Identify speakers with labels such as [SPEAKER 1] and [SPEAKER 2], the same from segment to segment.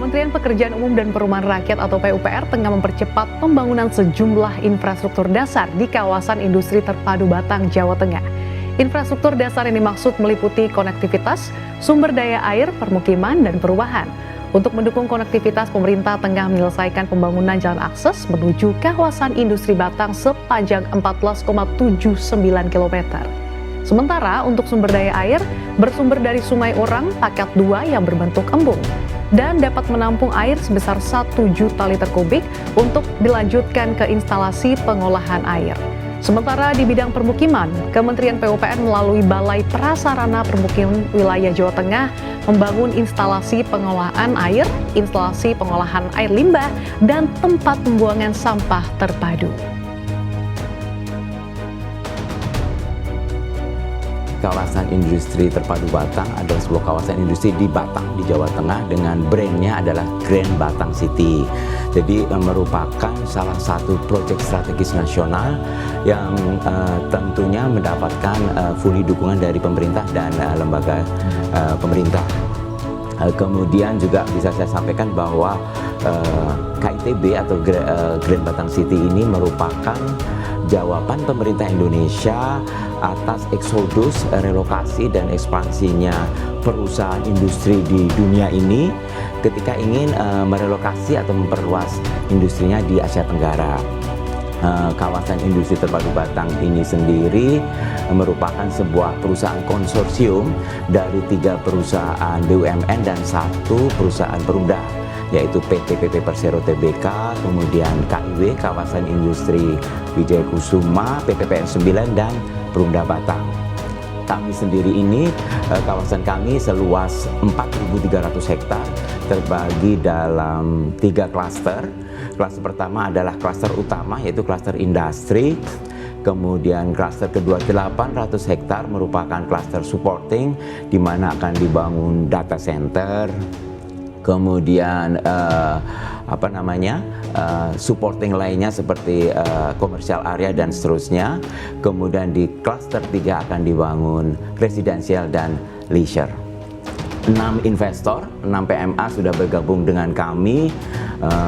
[SPEAKER 1] Kementerian Pekerjaan Umum dan Perumahan Rakyat atau PUPR tengah mempercepat pembangunan sejumlah infrastruktur dasar di kawasan industri terpadu Batang, Jawa Tengah. Infrastruktur dasar ini maksud meliputi konektivitas, sumber daya air, permukiman, dan perumahan. Untuk mendukung konektivitas, pemerintah tengah menyelesaikan pembangunan jalan akses menuju kawasan industri Batang sepanjang 14,79 km. Sementara untuk sumber daya air, bersumber dari Sungai Orang Paket 2 yang berbentuk embung dan dapat menampung air sebesar 1 juta liter kubik untuk dilanjutkan ke instalasi pengolahan air. Sementara di bidang permukiman, Kementerian PUPR melalui Balai Prasarana Permukiman Wilayah Jawa Tengah membangun instalasi pengolahan air, instalasi pengolahan air limbah, dan tempat pembuangan sampah terpadu.
[SPEAKER 2] Kawasan industri terpadu Batang adalah sebuah kawasan industri di Batang, di Jawa Tengah, dengan brandnya adalah Grand Batang City. Jadi merupakan salah satu proyek strategis nasional yang tentunya mendapatkan fully dukungan dari pemerintah dan lembaga pemerintah. Kemudian juga bisa saya sampaikan bahwa KITB atau Grand Batang City ini merupakan jawaban pemerintah Indonesia atas eksodus, relokasi, dan ekspansinya perusahaan industri di dunia ini ketika ingin merelokasi atau memperluas industrinya di Asia Tenggara. Kawasan industri terpadu Batang ini sendiri merupakan sebuah perusahaan konsorsium dari 3 perusahaan BUMN dan 1 perusahaan perumda, yaitu PT PP Persero Tbk, kemudian KIW Kawasan Industri Wijaya Kusuma, PPPN 9, dan Perumda Batang. Kami sendiri ini, kawasan kami seluas 4.300 hektar terbagi dalam 3 klaster. Klaster pertama adalah klaster utama, yaitu klaster industri. Kemudian klaster kedua 800 hektar merupakan klaster supporting, di mana akan dibangun data center. Kemudian supporting lainnya seperti komersial area dan seterusnya. Kemudian di klaster 3 akan dibangun residensial dan leisure. 6 investor, 6 PMA sudah bergabung dengan kami,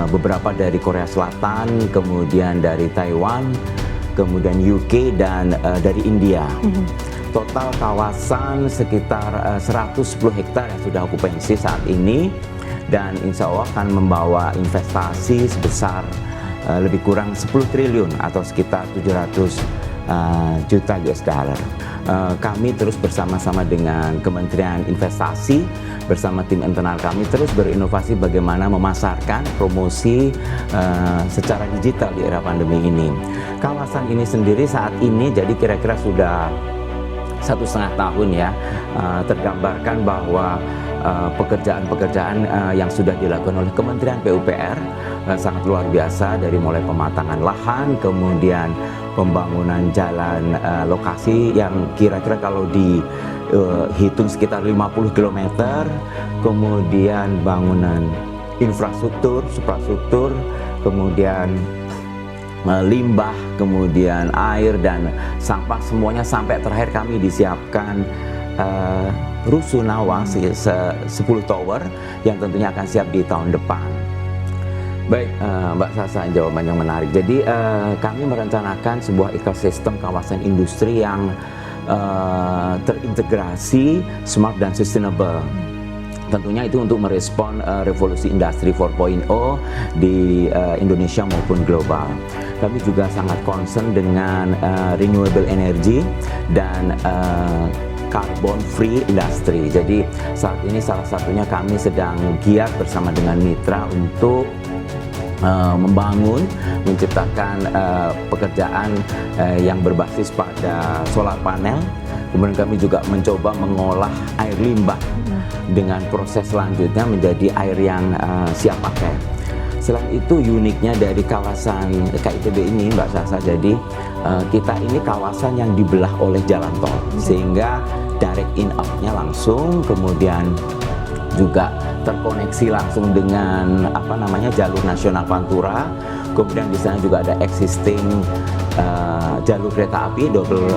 [SPEAKER 2] beberapa dari Korea Selatan, kemudian dari Taiwan, kemudian UK, dan dari India. Total kawasan sekitar 110 hektar yang sudah okupansi saat ini, dan insya Allah akan membawa investasi sebesar lebih kurang 10 triliun atau sekitar 700 juta US dollar. Kami terus bersama-sama dengan Kementerian Investasi, bersama tim internal kami terus berinovasi bagaimana memasarkan promosi secara digital di era pandemi ini. Kawasan ini sendiri saat ini jadi kira-kira sudah 1,5 tahun ya, tergambarkan bahwa pekerjaan-pekerjaan yang sudah dilakukan oleh Kementerian PUPR sangat luar biasa, dari mulai pematangan lahan, kemudian pembangunan jalan lokasi yang kira-kira kalau dihitung sekitar 50 km, kemudian bangunan infrastruktur, suprastruktur, kemudian limbah, kemudian air dan sampah, semuanya sampai terakhir kami disiapkan Rusunawa 10 tower yang tentunya akan siap di tahun depan. Baik, Mbak Sasa, jawaban yang menarik. Jadi kami merencanakan sebuah ekosistem kawasan industri yang terintegrasi, smart, dan sustainable. Tentunya itu untuk merespon revolusi industri 4.0 di Indonesia maupun global. Kami juga sangat concern dengan renewable energy dan carbon free industry. Jadi saat ini salah satunya kami sedang giat bersama dengan mitra untuk membangun, menciptakan pekerjaan yang berbasis pada solar panel. Kemudian kami juga mencoba mengolah air limbah dengan proses selanjutnya menjadi air yang siap pakai. Selain itu, uniknya dari kawasan KITB ini, Mbak Sasa, jadi kita ini kawasan yang dibelah oleh jalan tol, sehingga direct in out-nya langsung, kemudian juga terkoneksi langsung dengan jalur nasional Pantura. Kemudian di sana juga ada existing jalur kereta api double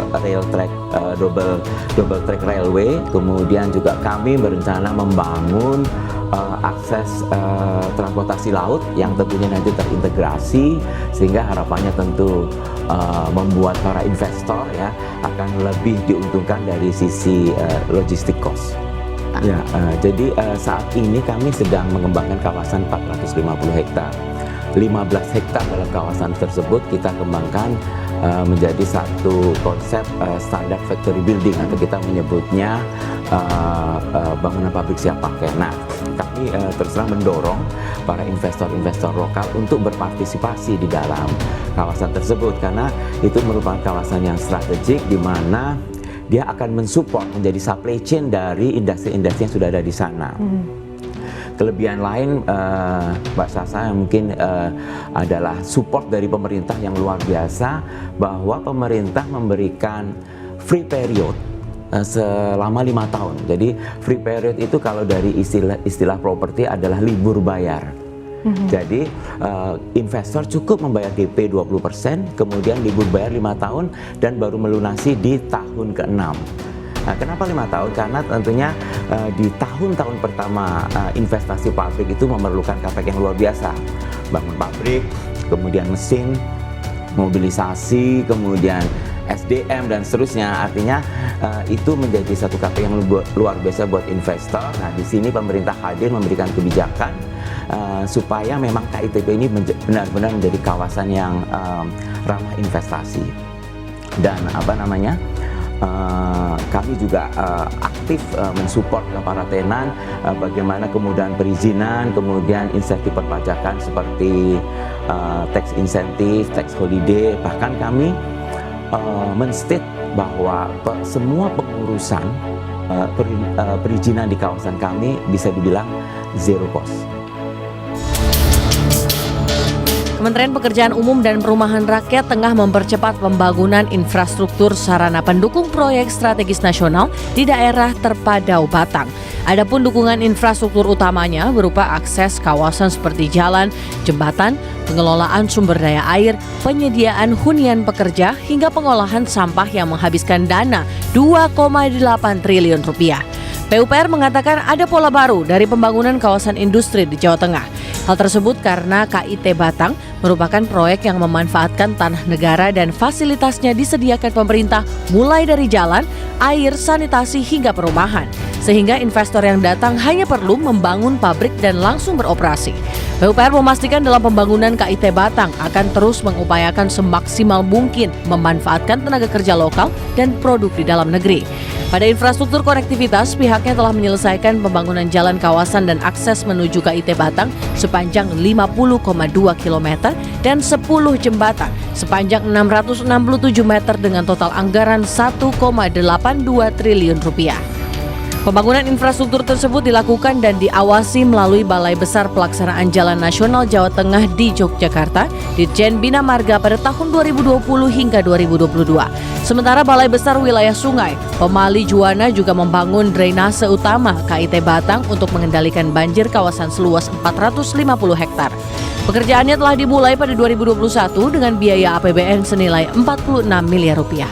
[SPEAKER 2] track railway. Kemudian juga kami berencana membangun akses transportasi laut yang tentunya nanti terintegrasi, sehingga harapannya tentu membuat para investor ya akan lebih diuntungkan dari sisi logistik cost. Ya, jadi saat ini kami sedang mengembangkan kawasan 450 hektar. 15 hektar dalam kawasan tersebut kita kembangkan menjadi satu konsep standar factory building, atau kita menyebutnya bangunan pabrik siap pakai. Nah, kami terus terang mendorong para investor-investor lokal untuk berpartisipasi di dalam kawasan tersebut, karena itu merupakan kawasan yang strategik di mana dia akan mensupport menjadi supply chain dari industri-industri yang sudah ada di sana. Kelebihan lain Mbak Sasa yang mungkin adalah support dari pemerintah yang luar biasa, bahwa pemerintah memberikan free period selama 5 tahun. Jadi free period itu kalau dari istilah properti adalah libur bayar. Jadi investor cukup membayar DP 20%, kemudian libur bayar 5 tahun dan baru melunasi di tahun ke-6. Nah, kenapa 5 tahun? Karena tentunya di tahun-tahun pertama investasi pabrik itu memerlukan capex yang luar biasa. Bangun pabrik, kemudian mesin, mobilisasi, kemudian SDM dan seterusnya. Artinya itu menjadi satu capex yang luar biasa buat investor. Nah, di sini pemerintah hadir memberikan kebijakan supaya memang KITB ini benar-benar menjadi kawasan yang ramah investasi. Dan kami juga aktif mensupport para tenan, bagaimana kemudahan perizinan, kemudian insentif perpajakan seperti tax insentif, tax holiday. Bahkan kami menstate bahwa semua pengurusan perizinan di kawasan kami bisa dibilang zero cost.
[SPEAKER 3] Kementerian Pekerjaan Umum dan Perumahan Rakyat tengah mempercepat pembangunan infrastruktur sarana pendukung proyek strategis nasional di daerah terpadau Batang. Adapun dukungan infrastruktur utamanya berupa akses kawasan seperti jalan, jembatan, pengelolaan sumber daya air, penyediaan hunian pekerja, hingga pengolahan sampah yang menghabiskan dana 2,8 triliun rupiah. PUPR mengatakan ada pola baru dari pembangunan kawasan industri di Jawa Tengah. Hal tersebut karena KIT Batang merupakan proyek yang memanfaatkan tanah negara dan fasilitasnya disediakan pemerintah mulai dari jalan, air, sanitasi hingga perumahan. Sehingga investor yang datang hanya perlu membangun pabrik dan langsung beroperasi. PUPR memastikan dalam pembangunan KIT Batang akan terus mengupayakan semaksimal mungkin memanfaatkan tenaga kerja lokal dan produk di dalam negeri. Pada infrastruktur konektivitas, pihaknya telah menyelesaikan pembangunan jalan kawasan dan akses menuju KIT Batang sepanjang 50,2 km dan 10 jembatan sepanjang 667 meter dengan total anggaran 1,82 triliun rupiah. Pembangunan infrastruktur tersebut dilakukan dan diawasi melalui Balai Besar Pelaksanaan Jalan Nasional Jawa Tengah di Yogyakarta, Ditjen Bina Marga pada tahun 2020 hingga 2022. Sementara Balai Besar Wilayah Sungai, Pemali Juwana juga membangun drainase utama KIT Batang untuk mengendalikan banjir kawasan seluas 450 hektar. Pekerjaannya telah dimulai pada 2021 dengan biaya APBN senilai 46 miliar rupiah.